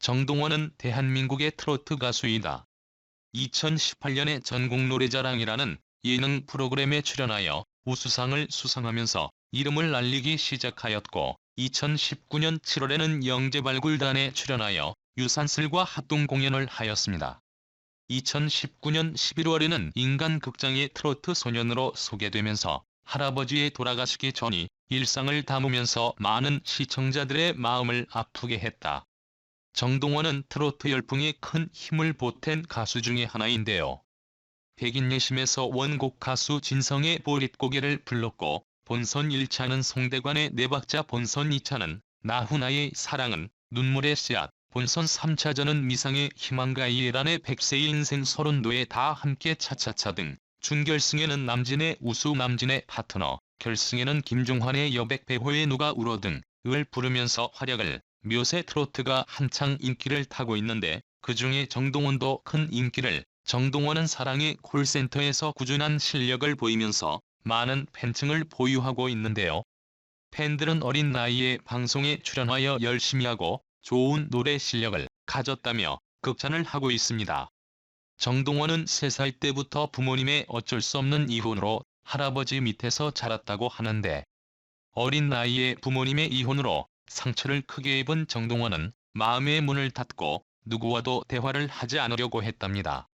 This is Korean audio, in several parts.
정동원은 대한민국의 트로트 가수이다. 2018년에 전국노래자랑이라는 예능 프로그램에 출연하여 우수상을 수상하면서 이름을 알리기 시작하였고, 2019년 7월에는 영재발굴단에 출연하여 유산슬과 합동 공연을 하였습니다. 2019년 11월에는 인간극장의 트로트 소년으로 소개되면서 할아버지의 돌아가시기 전이 일상을 담으면서 많은 시청자들의 마음을 아프게 했다. 정동원은 트로트 열풍에 큰 힘을 보탠 가수 중에 하나인데요. 백인예심에서 원곡 가수 진성의 보릿고개를 불렀고, 본선 1차는 송대관의 네 박자, 본선 2차는 나훈아의 사랑은, 눈물의 씨앗, 본선 3차전은 미상의 희망과 이해란의 백세의 인생 서른도에 다 함께 차차차 등, 준결승에는 남진의 우수 남진의 파트너, 결승에는 김종환의 여백 배호의 누가 울어 등을 부르면서 활약을, 묘세 트로트가 한창 인기를 타고 있는데, 그중에 정동원도 큰 인기를, 정동원은 사랑의 콜센터에서 꾸준한 실력을 보이면서 많은 팬층을 보유하고 있는데요. 팬들은 어린 나이에 방송에 출연하여 열심히 하고 좋은 노래 실력을 가졌다며 극찬을 하고 있습니다. 정동원은 3살 때부터 부모님의 어쩔 수 없는 이혼으로 할아버지 밑에서 자랐다고 하는데, 어린 나이에 부모님의 이혼으로 상처를 크게 입은 정동원은 마음의 문을 닫고 누구와도 대화를 하지 않으려고 했답니다.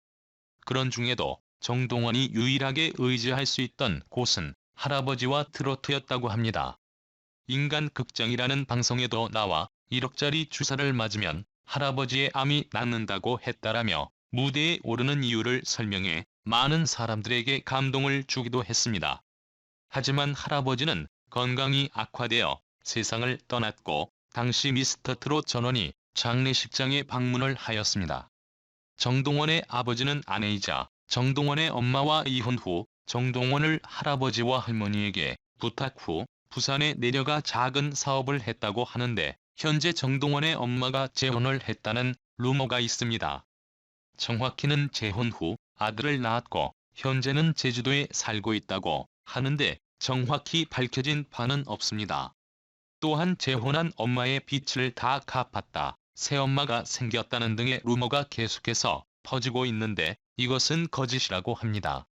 그런 중에도 정동원이 유일하게 의지할 수 있던 곳은 할아버지와 트로트였다고 합니다. 인간극장이라는 방송에도 나와 1억짜리 주사를 맞으면 할아버지의 암이 낫는다고 했다라며 무대에 오르는 이유를 설명해 많은 사람들에게 감동을 주기도 했습니다. 하지만 할아버지는 건강이 악화되어 세상을 떠났고, 당시 미스터트롯 전원이 장례식장에 방문을 하였습니다. 정동원의 아버지는 아내이자 정동원의 엄마와 이혼 후 정동원을 할아버지와 할머니에게 부탁 후 부산에 내려가 작은 사업을 했다고 하는데, 현재 정동원의 엄마가 재혼을 했다는 루머가 있습니다. 정확히는 재혼 후 아들을 낳았고 현재는 제주도에 살고 있다고 하는데, 정확히 밝혀진 바는 없습니다. 또한 재혼한 엄마의 빚을 다 갚았다, 새엄마가 생겼다는 등의 루머가 계속해서 퍼지고 있는데, 이것은 거짓이라고 합니다.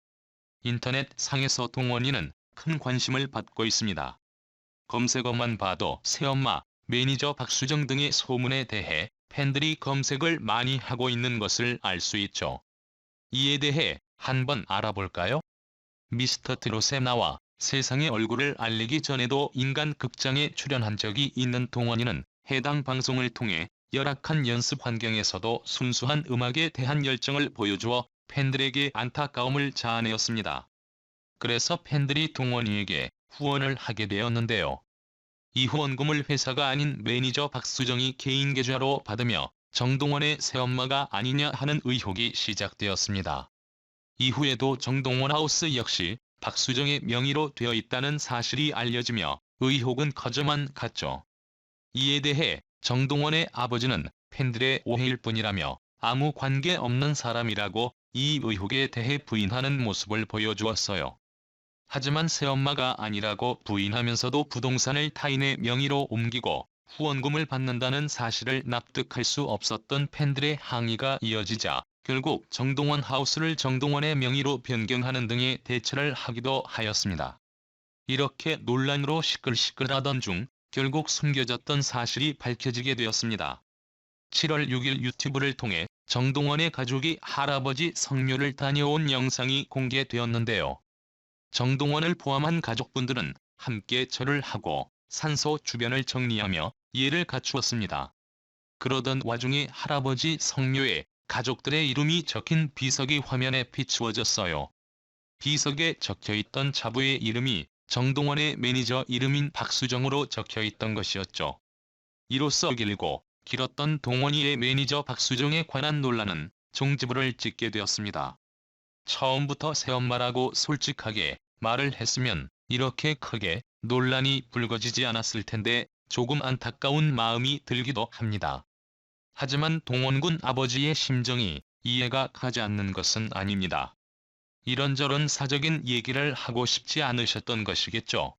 인터넷 상에서 동원이는 큰 관심을 받고 있습니다. 검색어만 봐도 새엄마, 매니저 박수정 등의 소문에 대해 팬들이 검색을 많이 하고 있는 것을 알 수 있죠. 이에 대해 한번 알아볼까요? 미스터트롯에 나와 세상의 얼굴을 알리기 전에도 인간극장에 출연한 적이 있는 동원이는 해당 방송을 통해 열악한 연습 환경에서도 순수한 음악에 대한 열정을 보여주어 팬들에게 안타까움을 자아내었습니다. 그래서 팬들이 동원이에게 후원을 하게 되었는데요. 이 후원금을 회사가 아닌 매니저 박수정이 개인 계좌로 받으며 정동원의 새엄마가 아니냐 하는 의혹이 시작되었습니다. 이후에도 정동원 하우스 역시 박수정의 명의로 되어 있다는 사실이 알려지며 의혹은 커져만 갔죠. 이에 대해 정동원의 아버지는 팬들의 오해일 뿐이라며 아무 관계 없는 사람이라고 이 의혹에 대해 부인하는 모습을 보여주었어요. 하지만 새엄마가 아니라고 부인하면서도 부동산을 타인의 명의로 옮기고 후원금을 받는다는 사실을 납득할 수 없었던 팬들의 항의가 이어지자 결국 정동원 하우스를 정동원의 명의로 변경하는 등의 대처를 하기도 하였습니다. 이렇게 논란으로 시끌시끌하던 중 결국 숨겨졌던 사실이 밝혀지게 되었습니다. 7월 6일 유튜브를 통해 정동원의 가족이 할아버지 성묘를 다녀온 영상이 공개되었는데요. 정동원을 포함한 가족분들은 함께 절을 하고 산소 주변을 정리하며 예를 갖추었습니다. 그러던 와중에 할아버지 성묘에 가족들의 이름이 적힌 비석이 화면에 비추어졌어요. 비석에 적혀있던 자부의 이름이 정동원의 매니저 이름인 박수정으로 적혀있던 것이었죠. 이로써 길고 길었던 동원이의 매니저 박수정에 관한 논란은 종지부를 찍게 되었습니다. 처음부터 새엄마라고 솔직하게 말을 했으면 이렇게 크게 논란이 불거지지 않았을 텐데 조금 안타까운 마음이 들기도 합니다. 하지만 동원군 아버지의 심정이 이해가 가지 않는 것은 아닙니다. 이런저런 사적인 얘기를 하고 싶지 않으셨던 것이겠죠.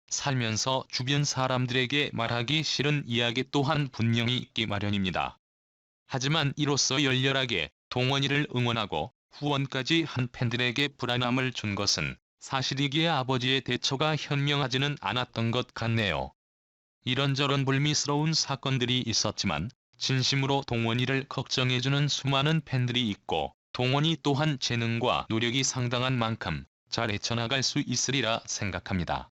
살면서 주변 사람들에게 말하기 싫은 이야기 또한 분명히 있기 마련입니다. 하지만 이로써 열렬하게 동원이를 응원하고 후원까지 한 팬들에게 불안함을 준 것은 사실이기에 아버지의 대처가 현명하지는 않았던 것 같네요. 이런저런 불미스러운 사건들이 있었지만 진심으로 동원이를 걱정해주는 수많은 팬들이 있고 동원이 또한 재능과 노력이 상당한 만큼 잘 헤쳐나갈 수 있으리라 생각합니다.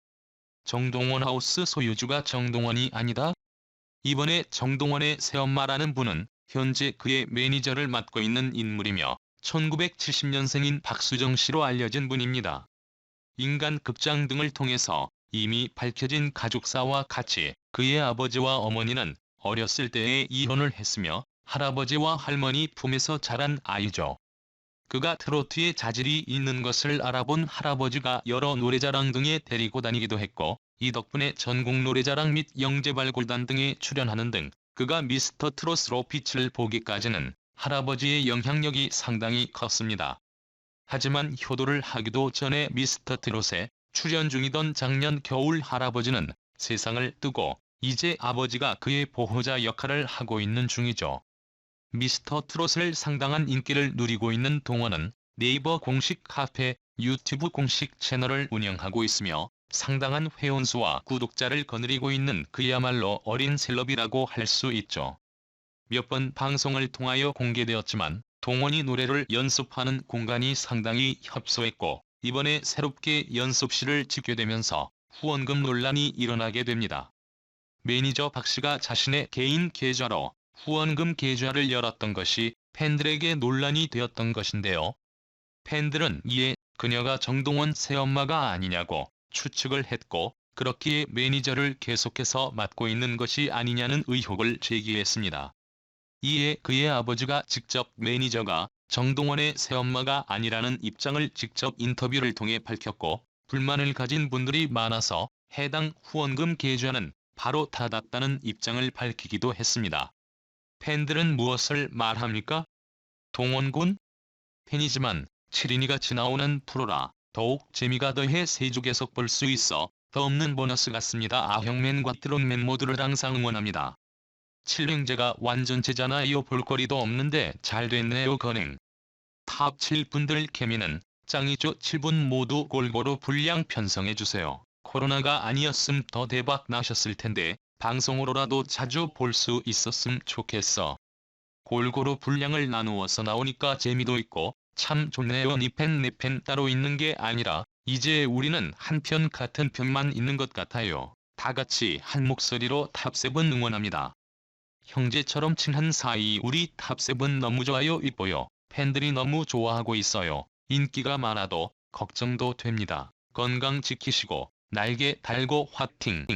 정동원 하우스 소유주가 정동원이 아니다? 이번에 정동원의 새엄마라는 분은 현재 그의 매니저를 맡고 있는 인물이며 1970년생인 박수정 씨로 알려진 분입니다. 인간극장 등을 통해서 이미 밝혀진 가족사와 같이 그의 아버지와 어머니는 어렸을 때에 이혼을 했으며 할아버지와 할머니 품에서 자란 아이죠. 그가 트로트에 자질이 있는 것을 알아본 할아버지가 여러 노래자랑 등에 데리고 다니기도 했고 이 덕분에 전국 노래자랑 및 영재발굴단 등에 출연하는 등 그가 미스터 트롯으로 빛을 보기까지는 할아버지의 영향력이 상당히 컸습니다. 하지만 효도를 하기도 전에 미스터 트롯에 출연 중이던 작년 겨울 할아버지는 세상을 뜨고 이제 아버지가 그의 보호자 역할을 하고 있는 중이죠. 미스터 트롯을 상당한 인기를 누리고 있는 동원은 네이버 공식 카페, 유튜브 공식 채널을 운영하고 있으며 상당한 회원수와 구독자를 거느리고 있는 그야말로 어린 셀럽이라고 할 수 있죠. 몇 번 방송을 통하여 공개되었지만 동원이 노래를 연습하는 공간이 상당히 협소했고 이번에 새롭게 연습실을 짓게 되면서 후원금 논란이 일어나게 됩니다. 매니저 박씨가 자신의 개인 계좌로 후원금 계좌를 열었던 것이 팬들에게 논란이 되었던 것인데요. 팬들은 이에 그녀가 정동원 새엄마가 아니냐고 추측을 했고 그렇기에 매니저를 계속해서 맡고 있는 것이 아니냐는 의혹을 제기했습니다. 이에 그의 아버지가 직접 매니저가 정동원의 새엄마가 아니라는 입장을 직접 인터뷰를 통해 밝혔고 불만을 가진 분들이 많아서 해당 후원금 계좌는 바로 닫았다는 입장을 밝히기도 했습니다. 팬들은 무엇을 말합니까? 동원군? 팬이지만 7인이같이 나오는 프로라 더욱 재미가 더해 세주 계속 볼 수 있어 더 없는 보너스 같습니다. 아형맨과 트롯맨 모두를 항상 응원합니다. 7행제가 완전체잖아요. 볼거리도 없는데 잘 됐네요. 건행. 탑 7분들 케미는 짱이죠. 7분 모두 골고루 분량 편성해주세요. 코로나가 아니었음 더 대박 나셨을 텐데 방송으로라도 자주 볼 수 있었음 좋겠어. 골고루 분량을 나누어서 나오니까 재미도 있고 참 좋네요. 니 팬 내 팬 따로 있는 게 아니라 이제 우리는 한 편 같은 편만 있는 것 같아요. 다 같이 한 목소리로 탑7 응원합니다. 형제처럼 친한 사이 우리 탑7 너무 좋아요. 이뻐요. 팬들이 너무 좋아하고 있어요. 인기가 많아도 걱정도 됩니다. 건강 지키시고 날개 달고 화팅!